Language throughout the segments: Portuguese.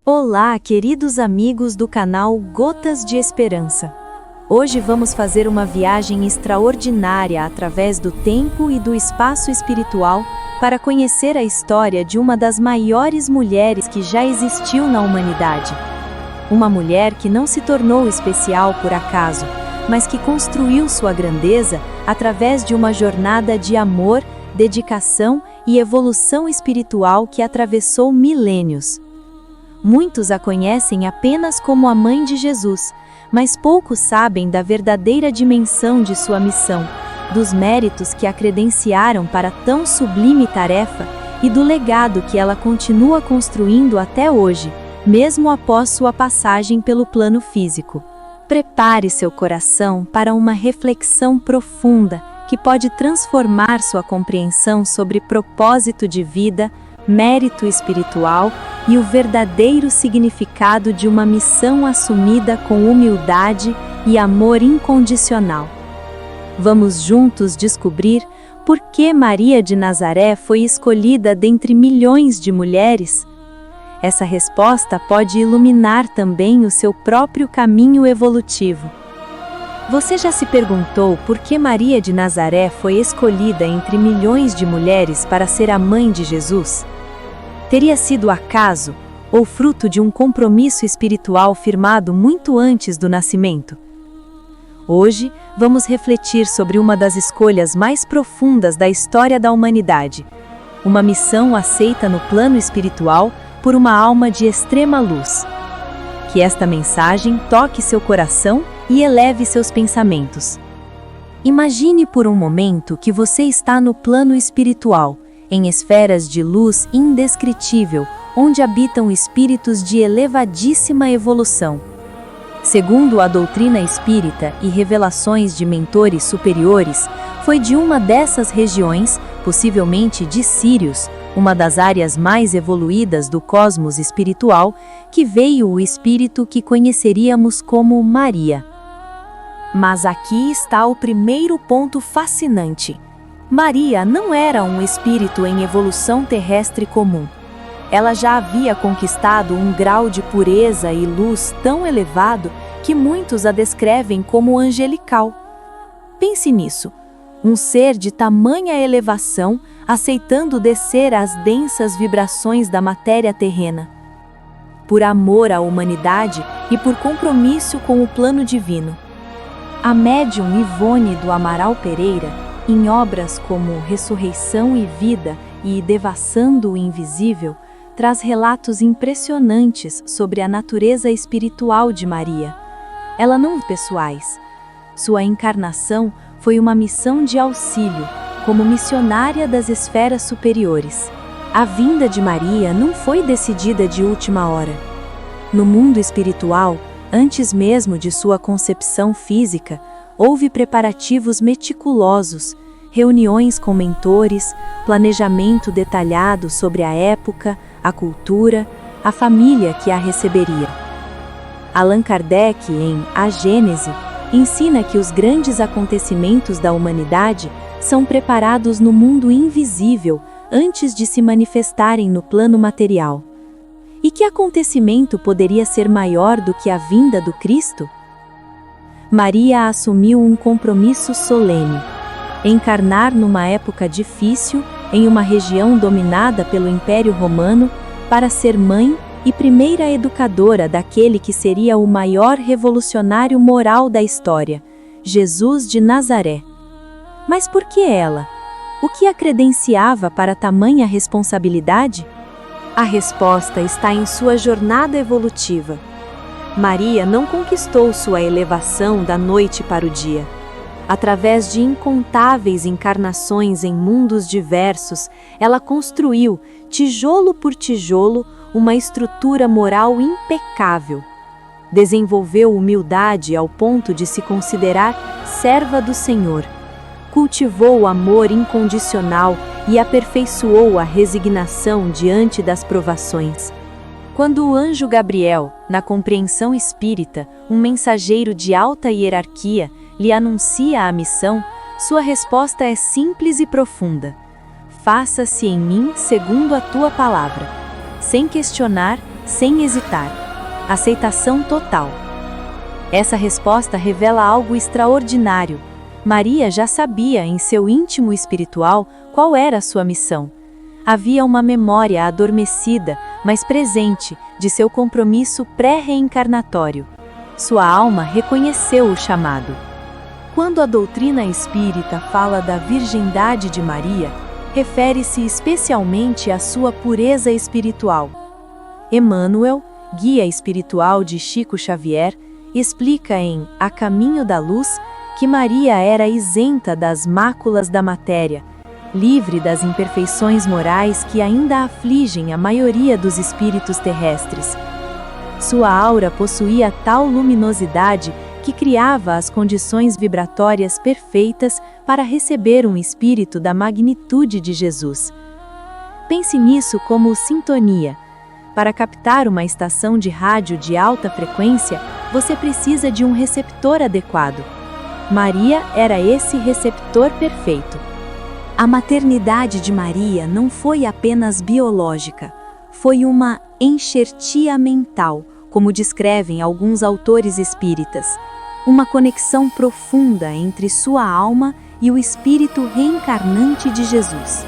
Olá, queridos amigos do canal Gotas de Esperança. Hoje vamos fazer uma viagem extraordinária através do tempo e do espaço espiritual para conhecer a história de uma das maiores mulheres que já existiu na humanidade. Uma mulher que não se tornou especial por acaso, mas que construiu sua grandeza através de uma jornada de amor, dedicação e evolução espiritual que atravessou milênios. Muitos a conhecem apenas como a Mãe de Jesus, mas poucos sabem da verdadeira dimensão de sua missão, dos méritos que a credenciaram para tão sublime tarefa e do legado que ela continua construindo até hoje, mesmo após sua passagem pelo plano físico. Prepare seu coração para uma reflexão profunda que pode transformar sua compreensão sobre propósito de vida, mérito espiritual e o verdadeiro significado de uma missão assumida com humildade e amor incondicional. Vamos juntos descobrir por que Maria de Nazaré foi escolhida dentre milhões de mulheres? Essa resposta pode iluminar também o seu próprio caminho evolutivo. Você já se perguntou por que Maria de Nazaré foi escolhida entre milhões de mulheres para ser a mãe de Jesus? Teria sido acaso ou fruto de um compromisso espiritual firmado muito antes do nascimento? Hoje, vamos refletir sobre uma das escolhas mais profundas da história da humanidade, uma missão aceita no plano espiritual por uma alma de extrema luz. Que esta mensagem toque seu coração e eleve seus pensamentos. Imagine por um momento que você está no plano espiritual, em esferas de luz indescritível, onde habitam espíritos de elevadíssima evolução. Segundo a doutrina espírita e revelações de mentores superiores, foi de uma dessas regiões, possivelmente de Sírios, uma das áreas mais evoluídas do cosmos espiritual, que veio o espírito que conheceríamos como Maria. Mas aqui está o primeiro ponto fascinante. Maria não era um espírito em evolução terrestre comum. Ela já havia conquistado um grau de pureza e luz tão elevado que muitos a descrevem como angelical. Pense nisso, um ser de tamanha elevação aceitando descer às densas vibrações da matéria terrena. Por amor à humanidade e por compromisso com o plano divino. A médium Ivone do Amaral Pereira, em obras como Ressurreição e Vida e Devassando o Invisível, traz relatos impressionantes sobre a natureza espiritual de Maria. Ela não pessoais. Sua encarnação foi uma missão de auxílio, como missionária das esferas superiores. A vinda de Maria não foi decidida de última hora. No mundo espiritual, antes mesmo de sua concepção física, houve preparativos meticulosos, reuniões com mentores, planejamento detalhado sobre a época, a cultura, a família que a receberia. Allan Kardec, em A Gênese, ensina que os grandes acontecimentos da humanidade são preparados no mundo invisível antes de se manifestarem no plano material. E que acontecimento poderia ser maior do que a vinda do Cristo? Maria assumiu um compromisso solene: encarnar numa época difícil, em uma região dominada pelo Império Romano, para ser mãe e primeira educadora daquele que seria o maior revolucionário moral da história, Jesus de Nazaré. Mas por que ela? O que a credenciava para tamanha responsabilidade? A resposta está em sua jornada evolutiva. Maria não conquistou sua elevação da noite para o dia. Através de incontáveis encarnações em mundos diversos, ela construiu, tijolo por tijolo, uma estrutura moral impecável. Desenvolveu humildade ao ponto de se considerar serva do Senhor. Cultivou o amor incondicional e aperfeiçoou a resignação diante das provações. Quando o anjo Gabriel, na compreensão espírita, um mensageiro de alta hierarquia, lhe anuncia a missão, sua resposta é simples e profunda: faça-se em mim segundo a tua palavra. Sem questionar, sem hesitar. Aceitação total. Essa resposta revela algo extraordinário. Maria já sabia em seu íntimo espiritual qual era a sua missão. Havia uma memória adormecida, mas presente, de seu compromisso pré-reencarnatório. Sua alma reconheceu o chamado. Quando a doutrina espírita fala da virgindade de Maria, refere-se especialmente à sua pureza espiritual. Emmanuel, guia espiritual de Chico Xavier, explica em A Caminho da Luz que Maria era isenta das máculas da matéria, livre das imperfeições morais que ainda afligem a maioria dos espíritos terrestres. Sua aura possuía tal luminosidade que criava as condições vibratórias perfeitas para receber um espírito da magnitude de Jesus. Pense nisso como sintonia. Para captar uma estação de rádio de alta frequência, você precisa de um receptor adequado. Maria era esse receptor perfeito. A maternidade de Maria não foi apenas biológica, foi uma enxertia mental, como descrevem alguns autores espíritas. Uma conexão profunda entre sua alma e o espírito reencarnante de Jesus.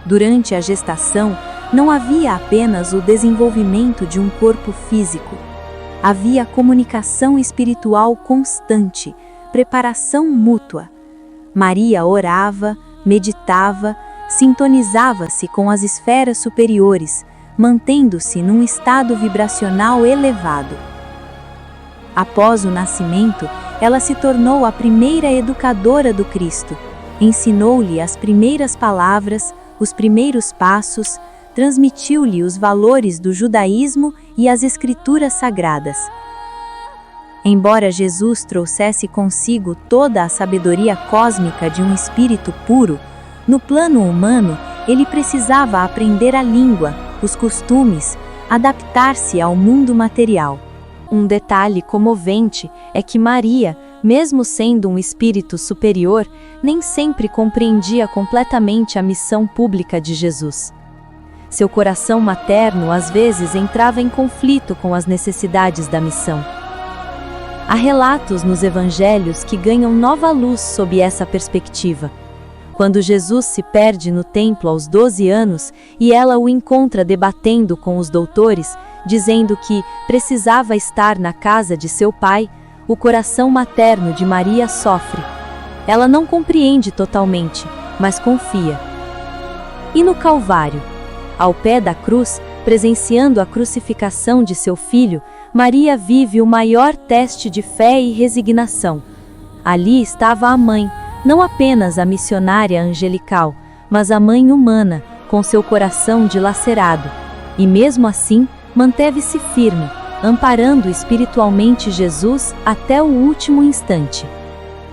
Durante a gestação, não havia apenas o desenvolvimento de um corpo físico. Havia comunicação espiritual constante, preparação mútua. Maria orava, meditava, sintonizava-se com as esferas superiores, mantendo-se num estado vibracional elevado. Após o nascimento, ela se tornou a primeira educadora do Cristo, ensinou-lhe as primeiras palavras, os primeiros passos, transmitiu-lhe os valores do judaísmo e as escrituras sagradas. Embora Jesus trouxesse consigo toda a sabedoria cósmica de um espírito puro, no plano humano, ele precisava aprender a língua, os costumes, adaptar-se ao mundo material. Um detalhe comovente é que Maria, mesmo sendo um espírito superior, nem sempre compreendia completamente a missão pública de Jesus. Seu coração materno às vezes entrava em conflito com as necessidades da missão. Há relatos nos evangelhos que ganham nova luz sob essa perspectiva. Quando Jesus se perde no templo aos 12 anos e ela o encontra debatendo com os doutores, dizendo que precisava estar na casa de seu pai, o coração materno de Maria sofre. Ela não compreende totalmente, mas confia. E no Calvário, ao pé da cruz, presenciando a crucificação de seu filho, Maria vive o maior teste de fé e resignação. Ali estava a mãe, não apenas a missionária angelical, mas a mãe humana, com seu coração dilacerado. E mesmo assim, manteve-se firme, amparando espiritualmente Jesus até o último instante.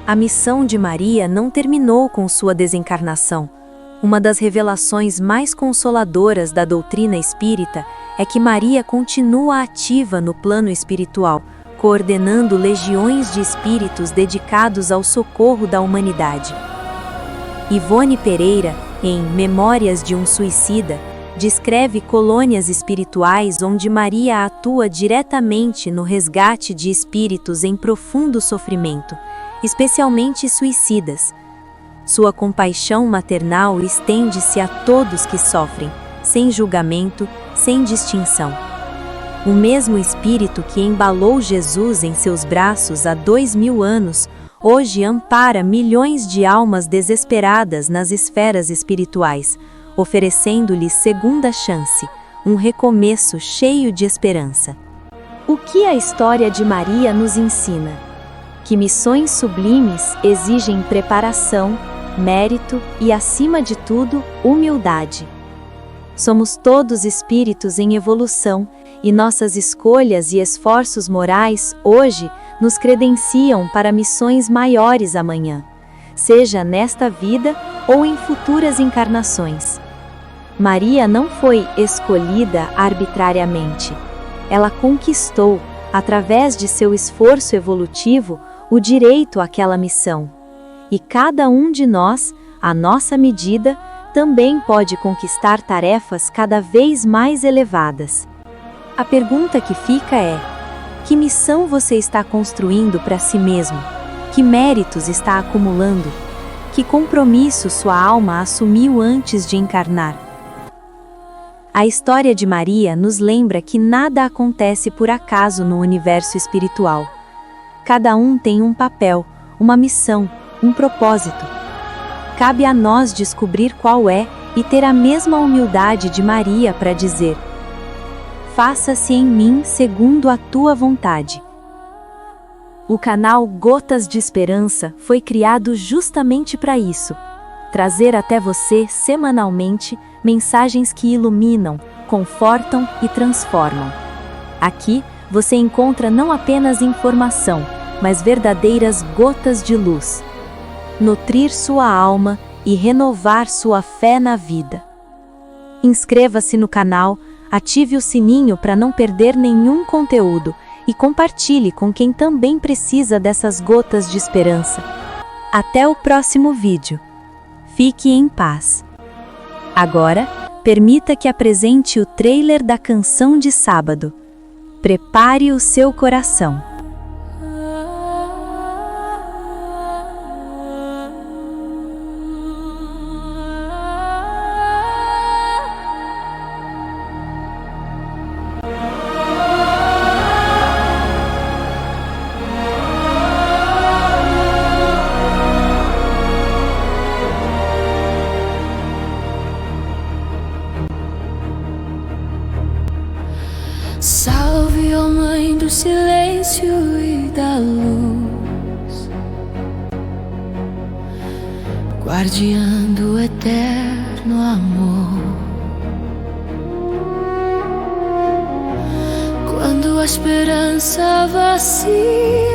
A missão de Maria não terminou com sua desencarnação. Uma das revelações mais consoladoras da doutrina espírita é que Maria continua ativa no plano espiritual, coordenando legiões de espíritos dedicados ao socorro da humanidade. Ivone Pereira, em Memórias de um Suicida, descreve colônias espirituais onde Maria atua diretamente no resgate de espíritos em profundo sofrimento, especialmente suicidas. Sua compaixão maternal estende-se a todos que sofrem, sem julgamento, sem distinção. O mesmo Espírito que embalou Jesus em seus braços há 2000 anos, hoje ampara milhões de almas desesperadas nas esferas espirituais, oferecendo-lhes segunda chance, um recomeço cheio de esperança. O que a história de Maria nos ensina? Que missões sublimes exigem preparação, mérito e, acima de tudo, humildade. Somos todos espíritos em evolução e nossas escolhas e esforços morais, hoje, nos credenciam para missões maiores amanhã, seja nesta vida ou em futuras encarnações. Maria não foi escolhida arbitrariamente. Ela conquistou, através de seu esforço evolutivo, o direito àquela missão. E cada um de nós, à nossa medida, também pode conquistar tarefas cada vez mais elevadas. A pergunta que fica é: que missão você está construindo para si mesmo? Que méritos está acumulando? Que compromisso sua alma assumiu antes de encarnar? A história de Maria nos lembra que nada acontece por acaso no universo espiritual. Cada um tem um papel, uma missão, um propósito. Cabe a nós descobrir qual é e ter a mesma humildade de Maria para dizer: faça-se em mim segundo a tua vontade. O canal Gotas de Esperança foi criado justamente para isso: trazer até você semanalmente mensagens que iluminam, confortam e transformam. Aqui você encontra não apenas informação, mas verdadeiras gotas de luz. Nutrir sua alma e renovar sua fé na vida. Inscreva-se no canal, ative o sininho para não perder nenhum conteúdo e compartilhe com quem também precisa dessas gotas de esperança. Até o próximo vídeo. Fique em paz. Agora, permita que apresente o trailer da canção de sábado. Prepare o seu coração. Salve, ó Mãe do silêncio e da luz, guardiã do eterno amor. Quando a esperança vacila